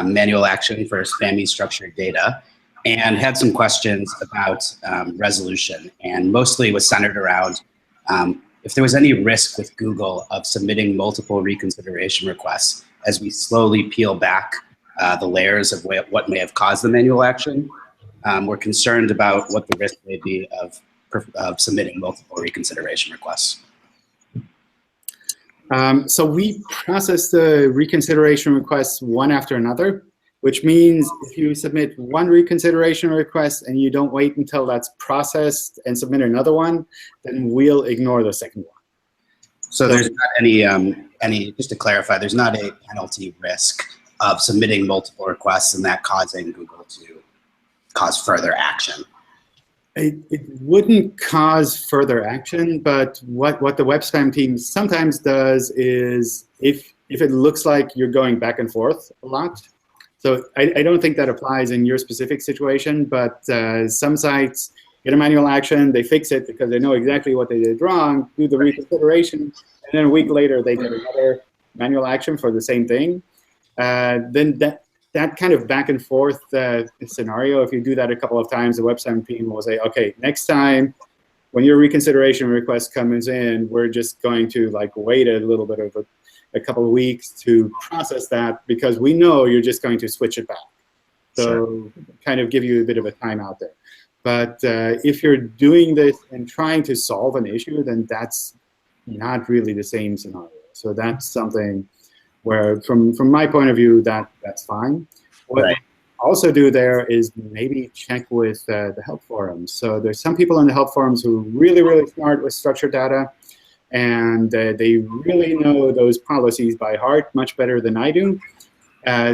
Speaker 9: manual action for spammy structured data and had some questions about resolution, and mostly was centered around if there was any risk with Google of submitting multiple reconsideration requests as we slowly peel back the layers of what may have caused the manual action. We're concerned about what the risk may be of submitting multiple reconsideration requests.
Speaker 2: So we process the reconsideration requests one after another. which means if you submit one reconsideration request and you don't wait until that's processed and submit another one, then we'll ignore the second one.
Speaker 9: So there's not any, just to clarify, there's not a penalty risk of submitting multiple requests and that causing Google to cause further action.
Speaker 2: It wouldn't cause further action, but what the web spam team sometimes does is if it looks like you're going back and forth a lot. So I don't think that applies in your specific situation, but some sites get a manual action, they fix it because they know exactly what they did wrong, do the reconsideration, and then a week later they get another manual action for the same thing. Then that kind of back and forth scenario, if you do that a couple of times, the web spam team will say, okay, next time when your reconsideration request comes in, we're just going to like wait a little bit of a couple of weeks to process that because we know you're just going to switch it back. So sure. Kind of give you a bit of a timeout there. But if you're doing this and trying to solve an issue, then that's not really the same scenario. So that's something where, from my point of view, that's fine. What I also do there is maybe check with the help forums. So there's some people in the help forums who are really, really smart with structured data, and they really know those policies by heart much better than I do.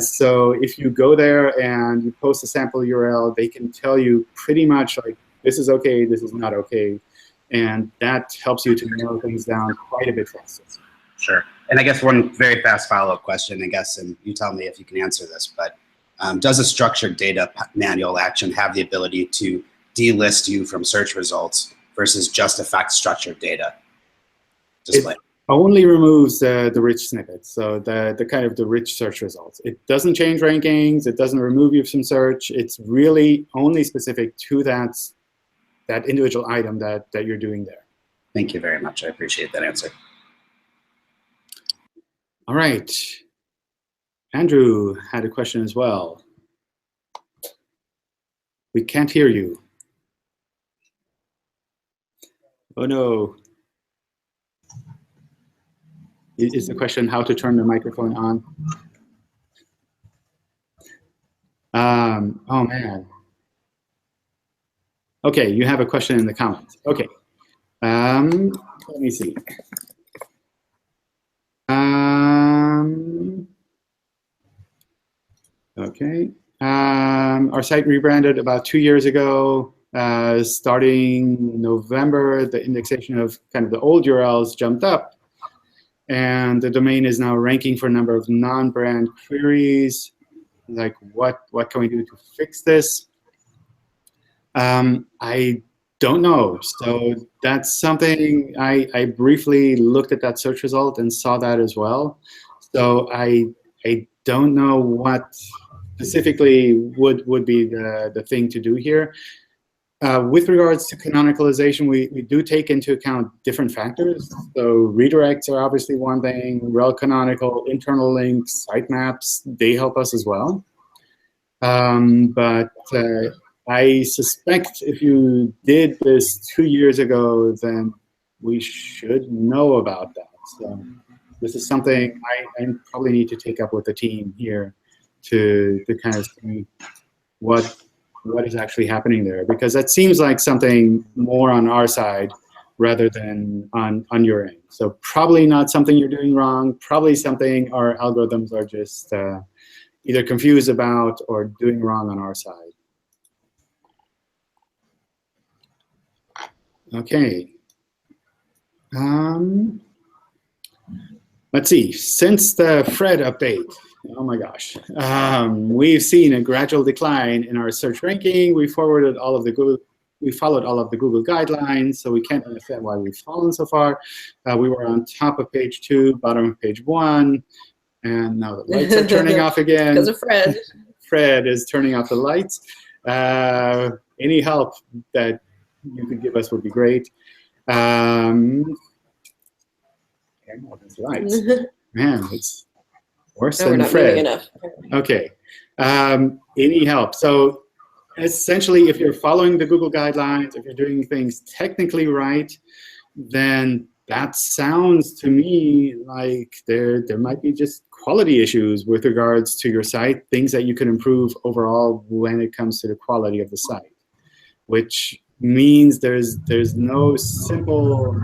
Speaker 2: So if you go there and you post a sample URL, they can tell you pretty much like, this is okay, this is not okay. And that helps you to narrow things down quite a bit faster.
Speaker 9: Sure. And I guess one very fast follow-up question, I guess, and you tell me if you can answer this, but does a structured data manual action have the ability to delist you from search results versus just affect structured data display?
Speaker 2: It only removes the rich snippets, so the kind of the rich search results. It doesn't change rankings. It doesn't remove you from search. It's really only specific to that individual item that you're doing there.
Speaker 9: Thank you very much. I appreciate that answer.
Speaker 2: All right. Andrew had a question as well. We can't hear you. Oh, no. Is the question how to turn the microphone on? Oh, man. OK, you have a question in the comments. OK. Let me see. Okay. Our site rebranded about 2 years ago. Starting November, the indexation of kind of the old URLs jumped up. And the domain is now ranking for a number of non-brand queries. Like, what can we do to fix this? I don't know. So that's something I briefly looked at that search result and saw that as well. So I don't know what specifically would be the thing to do here. With regards to canonicalization, we do take into account different factors. So redirects are obviously one thing, rel canonical, internal links, sitemaps, they help us as well. But I suspect if you did this 2 years ago, then we should know about that. So this is something I probably need to take up with the team here to kind of see what is actually happening there, because that seems like something more on our side rather than on your end. So probably not something you're doing wrong, probably something our algorithms are just either confused about or doing wrong on our side. Okay. Let's see. Since the Fred update, oh my gosh, we've seen a gradual decline in our search ranking. We followed all of the Google guidelines, so we can't understand why we've fallen so far. We were on top of page 2, bottom of page 1, and now the lights are turning off again.
Speaker 3: Because of Fred.
Speaker 2: Fred is turning off the lights. Any help that you could give us would be great. Lights. Man, it's worse than Fred.
Speaker 3: Enough.
Speaker 2: Okay. Any help? So essentially, if you're following the Google guidelines, if you're doing things technically right, then that sounds to me like there might be just quality issues with regards to your site, things that you can improve overall when it comes to the quality of the site, which means there's no simple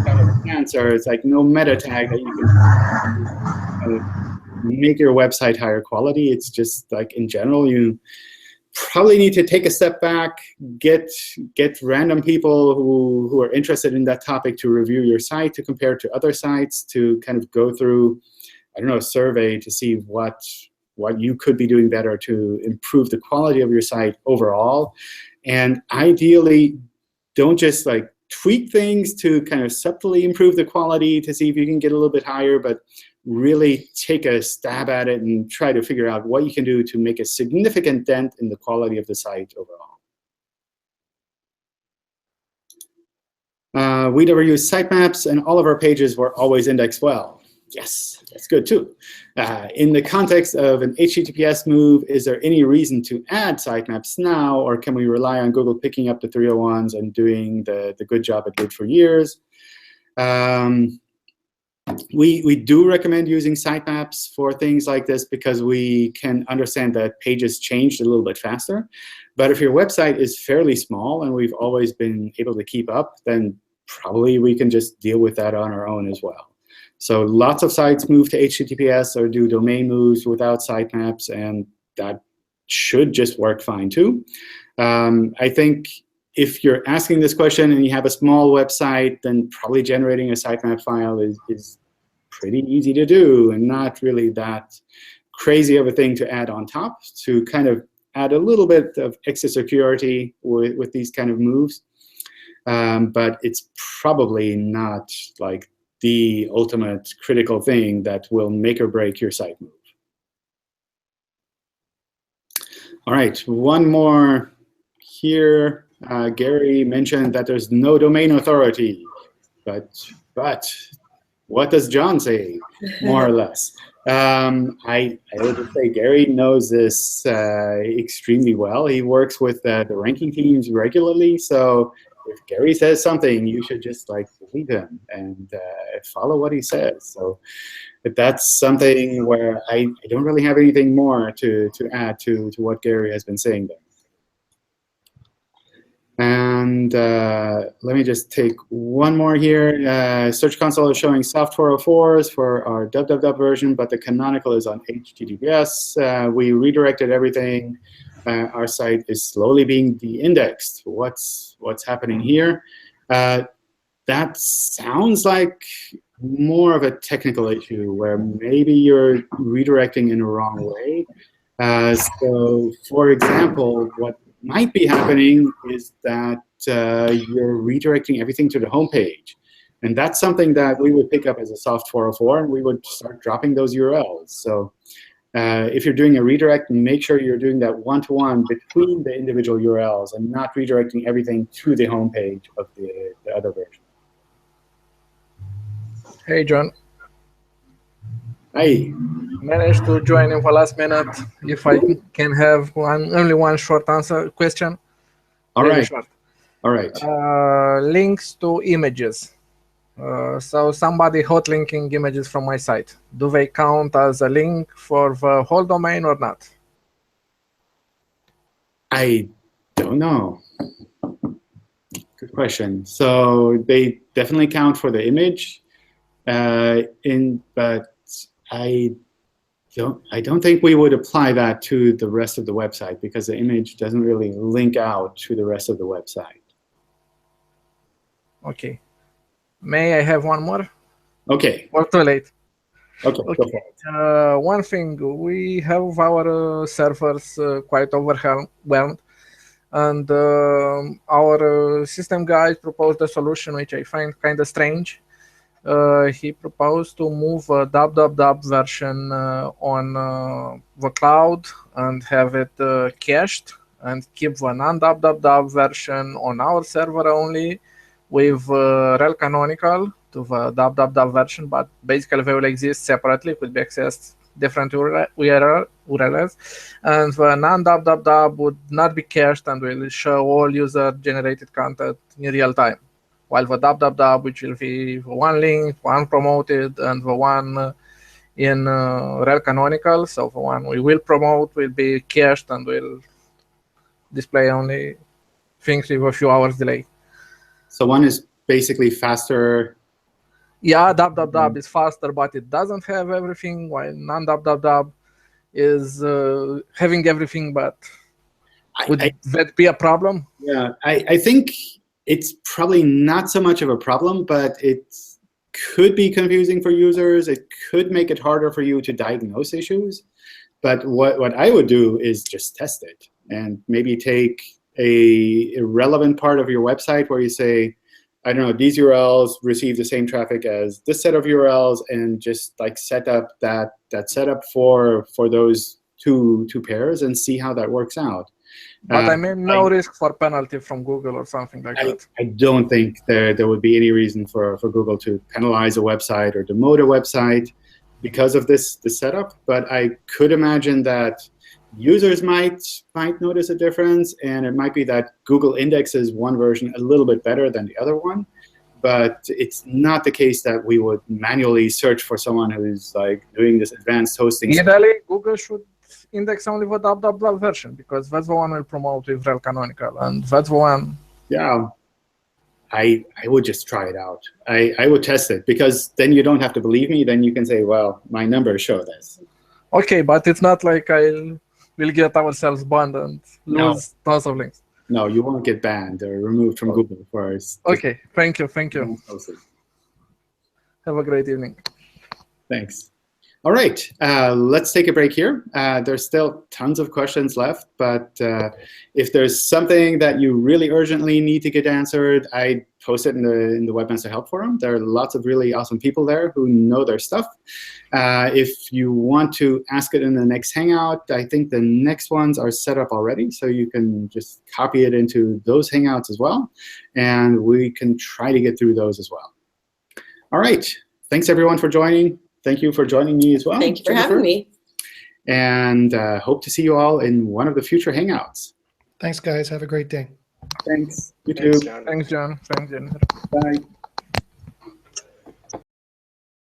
Speaker 2: kind of answer. It's like no meta tag that you can make your website higher quality. It's just like, in general, you probably need to take a step back, get random people who are interested in that topic to review your site, to compare to other sites, to kind of go through, I don't know, a survey to see what you could be doing better to improve the quality of your site overall. And ideally, don't just like tweak things to kind of subtly improve the quality to see if you can get a little bit higher, but really take a stab at it and try to figure out what you can do to make a significant dent in the quality of the site overall. We never use sitemaps, and all of our pages were always indexed well. Yes, that's good too. In the context of an HTTPS move, is there any reason to add sitemaps now, or can we rely on Google picking up the 301s and doing the good job it did for years? We do recommend using sitemaps for things like this because we can understand that pages changed a little bit faster. But if your website is fairly small and we've always been able to keep up, then probably we can just deal with that on our own as well. So lots of sites move to HTTPS or do domain moves without sitemaps, and that should just work fine too. I think if you're asking this question and you have a small website, then probably generating a sitemap file is pretty easy to do and not really that crazy of a thing to add on top to kind of add a little bit of extra security with these kind of moves. But it's probably not like the ultimate critical thing that will make or break your site move. All right, one more here. Gary mentioned that there's no domain authority, but what does John say, more or less? I would just say Gary knows this extremely well. He works with the ranking teams regularly, so if Gary says something, you should just like believe him and follow what he says. So if that's something where I don't really have anything more to add to what Gary has been saying there. And let me just take one more here. Search Console is showing soft 404s for our www version, but the canonical is on HTTPS. We redirected everything. Our site is slowly being de-indexed. What's happening here? That sounds like more of a technical issue where maybe you're redirecting in the wrong way. So, for example, what might be happening is that you're redirecting everything to the home page. And that's something that we would pick up as a soft 404, and we would start dropping those URLs. So if you're doing a redirect, make sure you're doing that one-to-one between the individual URLs and not redirecting everything to the home page of the other version.
Speaker 10: Hey, John.
Speaker 2: Hi.
Speaker 10: Managed to join in the last minute. If I can have only one short answer question.
Speaker 2: All right.
Speaker 10: Short.
Speaker 2: All right.
Speaker 10: Links to images. So somebody hot linking images from my site. Do they count as a link for the whole domain or not?
Speaker 2: I don't know. Good question. So they definitely count for the image, but I don't think we would apply that to the rest of the website because the image doesn't really link out to the rest of the website.
Speaker 10: Okay. May I have one more?
Speaker 2: Okay.
Speaker 10: Or too late?
Speaker 2: Okay.
Speaker 10: Okay.
Speaker 2: Go for it.
Speaker 10: One thing, we have our servers quite overwhelmed, and our system guy proposed a solution which I find kind of strange. He proposed to move a www version on the cloud and have it cached, and keep the non-www version on our server only, with rel canonical to the www version, but basically they will exist separately, could be accessed different URLs, and the non-www would not be cached and will show all user-generated content in real time, while the www, which will be one link, one promoted, and the one in rel canonical. So the one we will promote will be cached and will display only things with a few hours delay.
Speaker 2: So one is basically faster.
Speaker 10: Yeah, dub is faster, but it doesn't have everything, while non-dub is having everything, but would that be a problem?
Speaker 2: Yeah, I think it's probably not so much of a problem, but it could be confusing for users. It could make it harder for you to diagnose issues. But what I would do is just test it and maybe take a relevant part of your website where you say, I don't know, these URLs receive the same traffic as this set of URLs, and just like set up that setup for those two pairs and see how that works out.
Speaker 10: But I mean, no risk for penalty from Google or something like that.
Speaker 2: I don't think there would be any reason for Google to penalize a website or demote a website because of this setup. But I could imagine that users might notice a difference, and it might be that Google indexes one version a little bit better than the other one. But it's not the case that we would manually search for someone who's like doing this advanced hosting.
Speaker 10: Ideally, Google should index only the dub version, because that's the one we'll promote with rel canonical, and that's the one.
Speaker 2: Yeah, I would just try it out. I would test it, because then you don't have to believe me. Then you can say, well, my numbers show this.
Speaker 10: Okay, but it's not like we'll get ourselves banned and lose tons of links.
Speaker 2: No, you won't get banned or removed from Google first.
Speaker 10: Okay, thank you. Have a great evening.
Speaker 2: Thanks. All right, let's take a break here. There's still tons of questions left, but if there's something that you really urgently need to get answered, I post it in the Webmaster Help Forum. There are lots of really awesome people there who know their stuff. If you want to ask it in the next Hangout, I think the next ones are set up already, so you can just copy it into those Hangouts as well, and we can try to get through those as well. All right, thanks everyone for joining. Thank you for joining me as well.
Speaker 3: Thank you for having me.
Speaker 2: And hope to see you all in one of the future Hangouts.
Speaker 8: Thanks, guys. Have a great day.
Speaker 2: Thanks. You too.
Speaker 10: Thanks, John. Thanks, Jennifer.
Speaker 2: Bye.